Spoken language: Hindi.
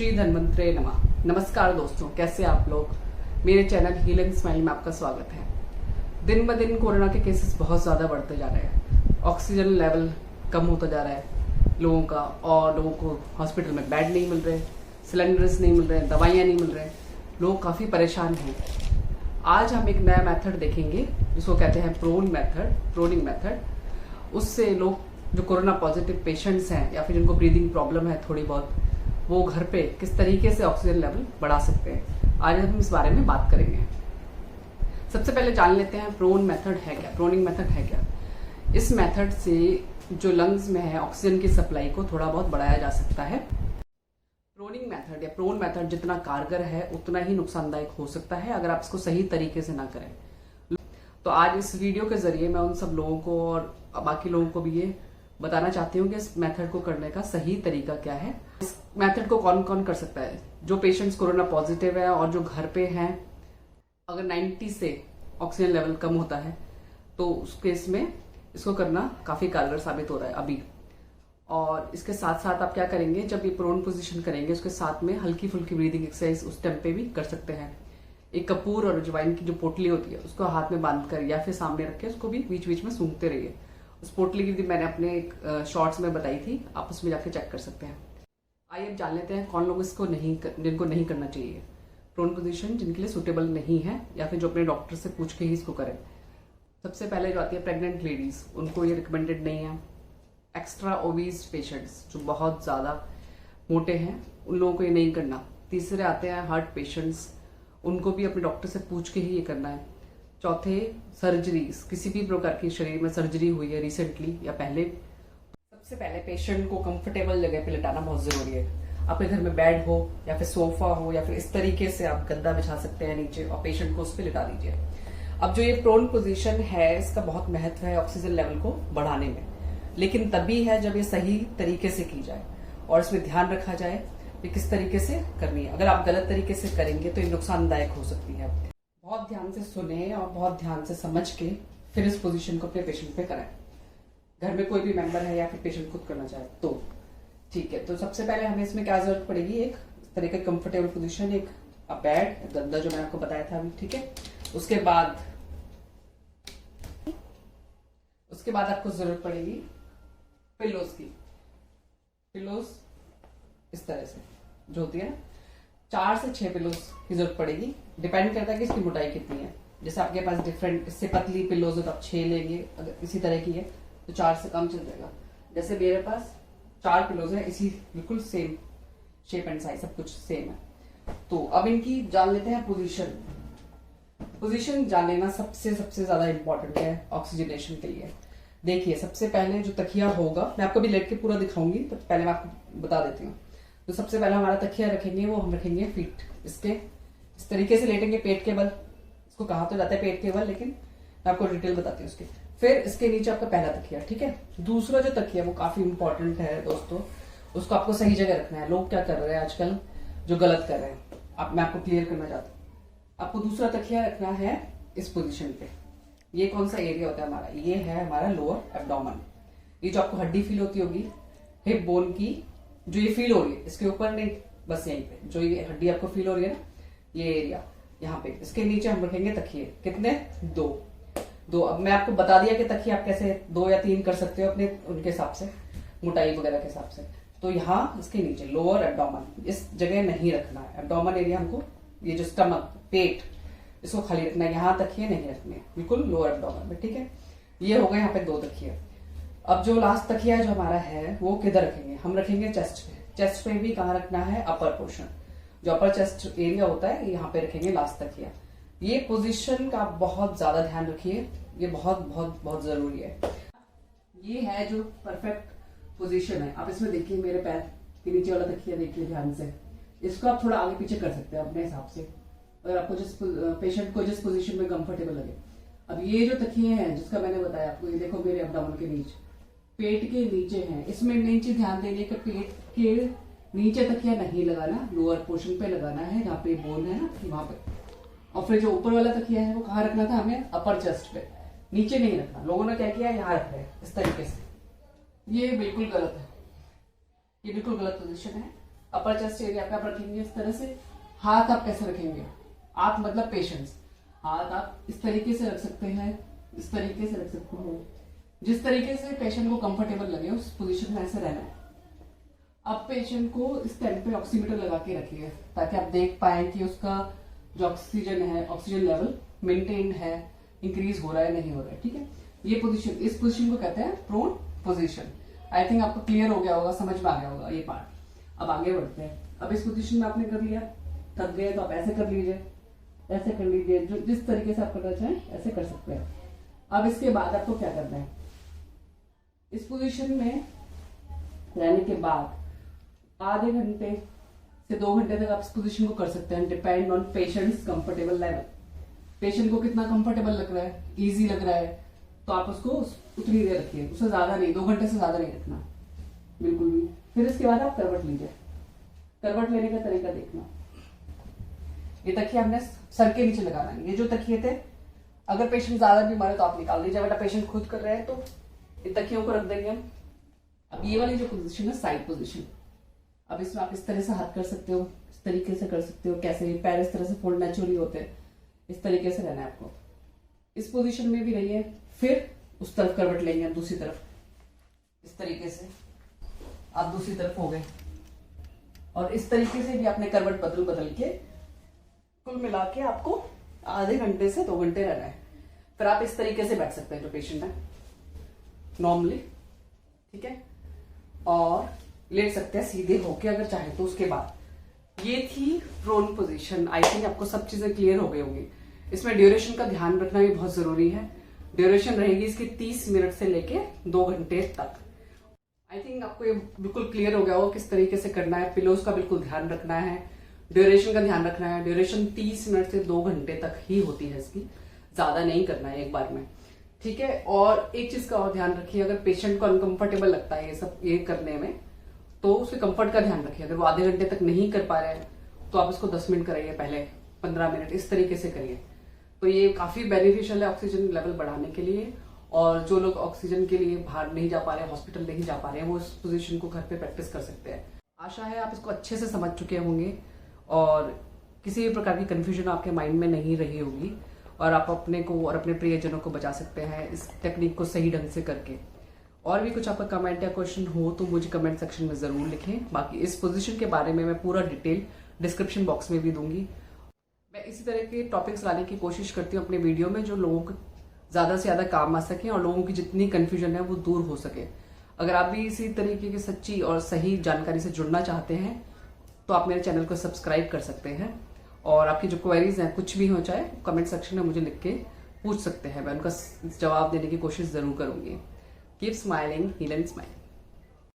श्री धन्वंतरे नमः। नमस्कार दोस्तों, कैसे आप लोग। मेरे चैनल हील एंड स्माइल में आपका स्वागत है। दिन ब दिन कोरोना के केसेस बहुत ज़्यादा बढ़ते जा रहे हैं। ऑक्सीजन लेवल कम होता जा रहा है लोगों का, और लोगों को हॉस्पिटल में बेड नहीं मिल रहे, सिलेंडर्स नहीं मिल रहे, दवाइयाँ नहीं मिल रहे, लोग काफ़ी परेशान हैं। आज हम एक नया मेथड देखेंगे जिसको कहते हैं प्रोनिंग मेथड। उससे लोग जो कोरोना पॉजिटिव पेशेंट्स हैं या फिर जिनको ब्रीदिंग प्रॉब्लम है थोड़ी बहुत, वो घर पे किस तरीके से ऑक्सीजन लेवल बढ़ा सकते हैं। आज हम इस बारे में बात करेंगे। सबसे पहले जान लेते हैं प्रोनिंग मेथड है क्या। इस मेथड से जो लंग्स में है ऑक्सीजन की सप्लाई को थोड़ा बहुत बढ़ाया जा सकता है। प्रोनिंग मेथड या प्रोन मेथड जितना कारगर है उतना ही नुकसानदायक हो सकता है अगर आप इसको सही तरीके से ना करें। तो आज इस वीडियो के जरिए मैं उन सब लोगों को और बाकी लोगों को भी ये बताना चाहती हूँ कि इस मेथड को करने का सही तरीका क्या है। इस मेथड को कौन कौन कर सकता है। जो पेशेंट्स कोरोना पॉजिटिव है और जो घर पे हैं, अगर 90 से ऑक्सीजन लेवल कम होता है तो उस केस में इसको करना काफी कारगर साबित हो रहा है अभी। और इसके साथ साथ आप क्या करेंगे, जब ये प्रोन पोजीशन करेंगे उसके साथ में हल्की फुल्की ब्रीदिंग एक्सरसाइज उस टाइम पे भी कर सकते हैं। एक कपूर और अजवाइन की जो पोटली होती है उसको हाथ में बांध कर या फिर सामने रख के उसको भी बीच बीच में सूंघते रहिए। उस पोटली की भी मैंने अपने एक शॉर्ट्स में बताई थी, आप उसमें जाके चेक कर सकते हैं। आइए अब जान लेते हैं कौन लोग इसको जिनको नहीं करना चाहिए। प्रोन पोजीशन जिनके लिए सुटेबल नहीं है या फिर जो अपने डॉक्टर से पूछ के ही इसको करें। सबसे पहले जो आती है प्रेग्नेंट लेडीज, उनको ये रिकमेंडेड नहीं है। एक्स्ट्रा ओबीज पेशेंट्स जो बहुत ज्यादा मोटे हैं उन लोगों को ये नहीं करना। तीसरे आते हैं हार्ट पेशेंट्स, उनको भी अपने डॉक्टर से पूछ के ही ये करना है। चौथे सर्जरीज, किसी भी प्रकार की शरीर में सर्जरी हुई है रिसेंटली या पहले। सबसे पहले पेशेंट को कंफर्टेबल जगह पे लेटाना बहुत जरूरी है। आपके घर में बेड हो या फिर सोफा हो या फिर इस तरीके से आप गद्दा बिछा सकते हैं नीचे और पेशेंट को उस पर लिटा दीजिए। अब जो ये प्रोन पोजीशन है इसका बहुत महत्व है ऑक्सीजन लेवल को बढ़ाने में, लेकिन तभी है जब ये सही तरीके से की जाए और इसमें ध्यान रखा जाए कि किस तरीके से करनी है। अगर आप गलत तरीके से करेंगे तो ये नुकसानदायक हो सकती है। बहुत ध्यान से सुने और बहुत ध्यान से समझ के फिर इस पोजीशन को अपने पेशेंट पे कराएं। घर में कोई भी मेंबर है या फिर पेशेंट खुद करना चाहे तो ठीक है। तो सबसे पहले हमें इसमें क्या जरूरत पड़ेगी, एक तरह का कंफर्टेबल पोजीशन, एक बेड, गद्दा जो मैंने आपको बताया था अभी, ठीक है। उसके बाद आपको जरूरत पड़ेगी पिलोज की। पिलोज इस तरह से जो होती है ना, 4 से 6 पिलोज की जरूरत पड़ेगी। डिपेंड करता है कि इसकी मोटाई कितनी है। जैसे आपके पास डिफरेंट इससे पतली पिलोज हो तो आप 6 लेंगे, अगर इसी तरह की है तो 4 से कम चल जाएगा। जैसे मेरे पास 4 पिलोज है, इसी बिल्कुल सेम शेप एंड साइज, सब कुछ सेम है। तो अब इनकी जान लेते हैं पोजीशन जान लेना सबसे ज्यादा इंपॉर्टेंट है ऑक्सीजनेशन के लिए। देखिए सबसे पहले जो तकिया होगा, मैं आपको भी लेट के पूरा दिखाऊंगी, तो पहले मैं आपको बता देती हूँ। तो सबसे पहले हमारा तकिया रखेंगे, वो हम रखेंगे फीट इसके इस तरीके से लेटेंगे, पेट के बल। इसको कहा तो जाता है पेट के बल, लेकिन मैं आपको डिटेल बताती हूँ उसकी। फिर इसके नीचे आपका पहला तकिया, ठीक है। दूसरा जो तकिया वो काफी इंपॉर्टेंट है दोस्तों, उसको आपको सही जगह रखना है। लोग क्या कर रहे हैं आजकल जो गलत कर रहे हैं, मैं आपको क्लियर करना चाहता हूँ। आपको दूसरा तकिया रखना है इस पोजीशन पे। ये कौन सा एरिया होता है हमारा, ये है हमारा लोअर एब्डोमेन। ये जो आपको हड्डी फील होती होगी हिप बोन की, जो ये फील हो रही है इसके ऊपर नहीं, बस यहीं पे जो ये हड्डी आपको फील हो रही है ना, ये एरिया यहाँ पे, इसके नीचे हम रखेंगे तकिए। कितने? 2। अब मैं आपको बता दिया कि तकिए आप कैसे 2 या 3 कर सकते हो अपने उनके हिसाब से, मोटाई वगैरह के हिसाब से। तो यहाँ इसके नीचे लोअर एब्डोमेन, इस जगह नहीं रखना है। एब्डोमेन एरिया हमको, ये जो स्टमक, पेट, इसको खाली रखना है, यहाँ तकिए नहीं रखने, बिल्कुल लोअर एब्डोमेन में, ठीक है। ये हो गए यहाँ पे 2 तकिए। अब जो लास्ट तकिया जो हमारा है वो किधर रखेंगे, हम रखेंगे चेस्ट पे। चेस्ट पे भी कहाँ रखना है, अपर पोर्शन, जो अपर चेस्ट एरिया होता है, यहाँ पे रखेंगे लास्ट तकिया। ये पोजीशन का बहुत ज्यादा ध्यान रखिए, ये बहुत बहुत बहुत जरूरी है। ये है जो परफेक्ट पोजीशन है। आप इसमें देखिए मेरे पैर के नीचे वाला तकिया देखिए ध्यान से। इसको आप थोड़ा आगे पीछे कर सकते हैं अपने हिसाब से, अगर आपको जिस पेशेंट को जिस पोजीशन में कंफर्टेबल लगे। अब ये जो तकिए हैं जिसका मैंने बताया आपको, ये देखो मेरे एब्डोमेन के नीचे, पेट के नीचे है। इसमें मेन चीज ध्यान देनी है कि पेट के नीचे तकिया नहीं लगाना, लोअर पोर्शन पे लगाना है जहाँ पे बोन है ना, वहां पे। और फिर जो ऊपर वाला तकिया है वो कहाँ रखना था हमें, अपर चेस्ट पे, नीचे नहीं रखना। लोगों ने क्या किया, यहाँ रख रहे हैं इस तरीके से। ये बिल्कुल गलत है, ये बिल्कुल गलत पोजीशन है। अपर चेस्ट एरिया पे आप रखेंगे इस तरह से। हाथ आप कैसे रखेंगे, आप मतलब पेशेंस, हाथ आप इस तरीके से रख सकते हैं, इस तरीके से रख सकते हो, जिस तरीके से पेशेंट को कंफर्टेबल लगे उस पोजीशन में ऐसे रहना है। अब पेशेंट को इस टाइम पे ऑक्सीमीटर लगा के रखिए ताकि आप देख पाए कि उसका जो ऑक्सीजन है, ऑक्सीजन लेवल मेंटेन्ड है, इंक्रीज हो रहा है नहीं हो रहा है। ठीक है, ये पोजीशन, इस पोजीशन को कहते हैं प्रोन पोजीशन। आई थिंक आपको क्लियर हो गया होगा, समझ में आ गया होगा ये पार्ट। अब आगे बढ़ते हैं। अब इस पोजीशन में आपने कर लिया, थक गए तो आप ऐसे कर लीजिए, ऐसे कर लीजिए, जो जिस तरीके से आप करना चाहें ऐसे कर सकते हैं। अब इसके बाद आपको क्या करना है, इस पोजीशन में रहने के बाद आधे घंटे से 2 घंटे तक आप इस पोजीशन को कर सकते हैं, depend on patients comfortable level. Patient को कितना कंफर्टेबल लग रहा है, इजी लग रहा है, तो आप उसको उतनी देर रखिए, उससे ज्यादा नहीं, 2 घंटे से ज्यादा नहीं रखना बिल्कुल भी। फिर इसके बाद आप करवट लीजिए। करवट लेने का तरीका देखना, ये तकिया हमने सर के नीचे लगाना है। ये जो तकिए थे, अगर पेशेंट ज्यादा बीमार है तो आप निकाल लीजिए, बेटा पेशेंट खुद कर रहे हैं तो इन तकियों को रख देंगे हम। अब ये वाली जो पोजीशन है साइड पोजीशन, अब इसमें आप इस तरह से हाथ कर सकते हो, इस तरीके से कर सकते हो, कैसे पैर इस तरह से फोल्ड नेचुरली होते हैं, इस तरीके से रहना है आपको। इस पोजीशन में भी रहिए, फिर उस तरफ करवट लेंगे हम, दूसरी तरफ इस तरीके से आप दूसरी तरफ हो गए, और इस तरीके से भी आपने करवट बदल बदल के कुल मिला के आपको आधे घंटे से 2 घंटे रहना है। फिर आप इस तरीके से बैठ सकते हैं जो पेशेंट है नॉर्मली, ठीक है, और लेट सकते हैं सीधे होके अगर चाहे तो। उसके बाद ये थी प्रोन पोजीशन। आई थिंक आपको सब चीजें क्लियर हो गई होंगी। इसमें ड्यूरेशन का ध्यान रखना भी बहुत जरूरी है। ड्यूरेशन रहेगी इसकी 30 मिनट से लेके 2 घंटे तक। आई थिंक आपको ये बिल्कुल क्लियर हो गया होगा किस तरीके से करना है। पिलोज का बिल्कुल ध्यान रखना है, ड्यूरेशन का ध्यान रखना है। ड्यूरेशन 30 मिनट से 2 घंटे तक ही होती है इसकी, ज्यादा नहीं करना है एक बार में, ठीक है। और एक चीज का और ध्यान रखिए, अगर पेशेंट को अनकंफर्टेबल लगता है ये सब ये करने में, तो उसके कंफर्ट का ध्यान रखिए। अगर वो आधे घंटे तक नहीं कर पा रहे हैं तो आप उसको 10 मिनट कराइए, पहले 15 मिनट, इस तरीके से करिए। तो ये काफी बेनिफिशियल है ऑक्सीजन लेवल बढ़ाने के लिए। और जो लोग ऑक्सीजन के लिए बाहर नहीं जा पा रहे हैं, हॉस्पिटल नहीं जा पा रहे हैं, वो इस पोजीशन को घर पे प्रैक्टिस कर सकते हैं। आशा है आप इसको अच्छे से समझ चुके होंगे और किसी भी प्रकार की कंफ्यूजन आपके माइंड में नहीं रही होगी, और आप अपने को और अपने प्रियजनों को बचा सकते हैं इस टेक्निक को सही ढंग से करके। और भी कुछ आपका कमेंट या क्वेश्चन हो तो मुझे कमेंट सेक्शन में जरूर लिखें। बाकी इस पोजीशन के बारे में मैं पूरा डिटेल डिस्क्रिप्शन बॉक्स में भी दूंगी। मैं इसी तरह के टॉपिक्स लाने की कोशिश करती हूँ अपने वीडियो में, जो लोगों को ज्यादा से ज्यादा काम आ सके और लोगों की जितनी कंफ्यूजन है वो दूर हो सके। अगर आप भी इसी तरीके की सच्ची और सही जानकारी से जुड़ना चाहते हैं तो आप मेरे चैनल को सब्सक्राइब कर सकते हैं, और आपकी जो क्वेरीज हैं कुछ भी हो चाहे कमेंट सेक्शन में मुझे लिख के पूछ सकते हैं, मैं उनका जवाब देने की कोशिश जरूर करूंगी। Keep smiling, heal and smile.